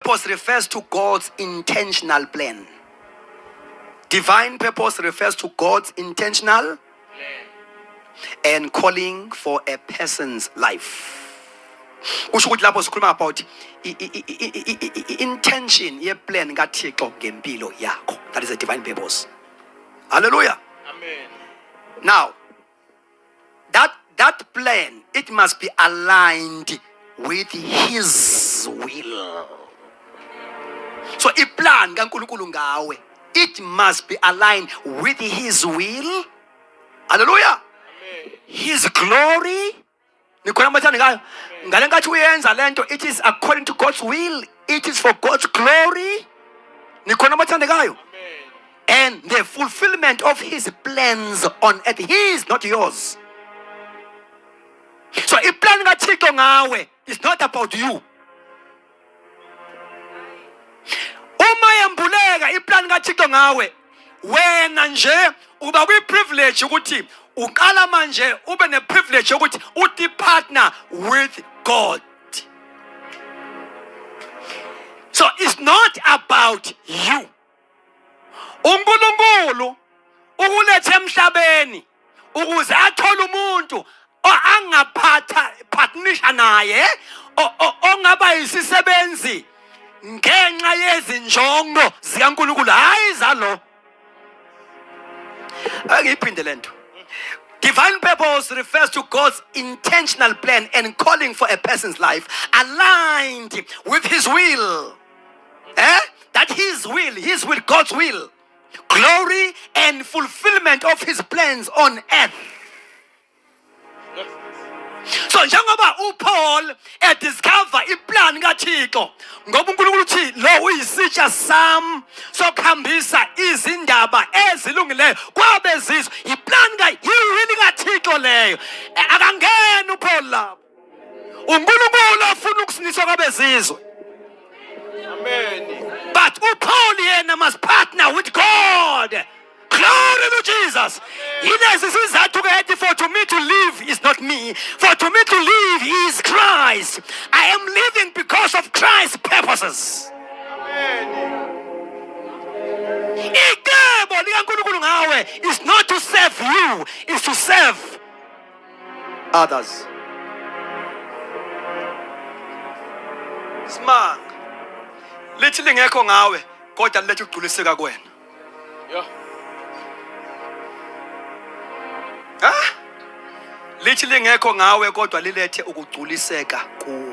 purpose refers to God's intentional plan. Divine purpose refers to God's intentional and calling for a person's life. Kusho ukuthi lapho sikhuluma about intention ye-plan kaThixo ngempilo yakho. That is a divine purpose. Hallelujah. Amen. Now, that plan, it must be aligned with His will. So iplan kaNkulunkulu ngawe, it must be aligned with His will. Hallelujah. Amen. His glory. Nikhona mbathani ngayo. Ngale nkathi uyenza lento, it is according to God's will. It is for God's glory. Nikhona mbathani ngayo. Amen. And the fulfillment of His plans on earth. His, not yours. So iplan kaThixo ngawe is not about you. Uma yambuleka iplan kaThixo ngawe, wena nje uba privilege ukuthi uqala manje ube ne privilege ukuthi uthi partner with God. So it's not about you. uNkulunkulu ukulethe emhlabeni ukuze athole umuntu angaphatha partnership naye ongaba isisebenzi ngenxa yezinjongo zikaNkulunkulu hayi zalo. Angiphinde lento. Divine purpose refers to God's intentional plan and calling for a person's life aligned with His will. That His will, God's will, glory and fulfillment of His plans on earth. So njengoba uPaul discover iplan kaThixo ngoba uNkulunkulu uthi lo uyisitsha sam sokuhambisa izindaba ezilungileyo kwabezizwe. Iplan kaYihwini kaThixo leyo akangena uPaul lapho. uNkulunkulu afuna ukusiniswa kwabezizwe. Amen. But uPaul yena must partner with God. Glory to Jesus. For to me to live is not me. For to me to live is Christ. I am living because of Christ's purposes. Icebo likaNkulunkulu ngawe is not to serve you, it's to serve others. Smart. Lithi lingekho ngawe kodwa lilethe ukugculiseka kuwena. Yeah. Lithi lingekho ngawe kodwa lilethe ukugculiseka kuwe.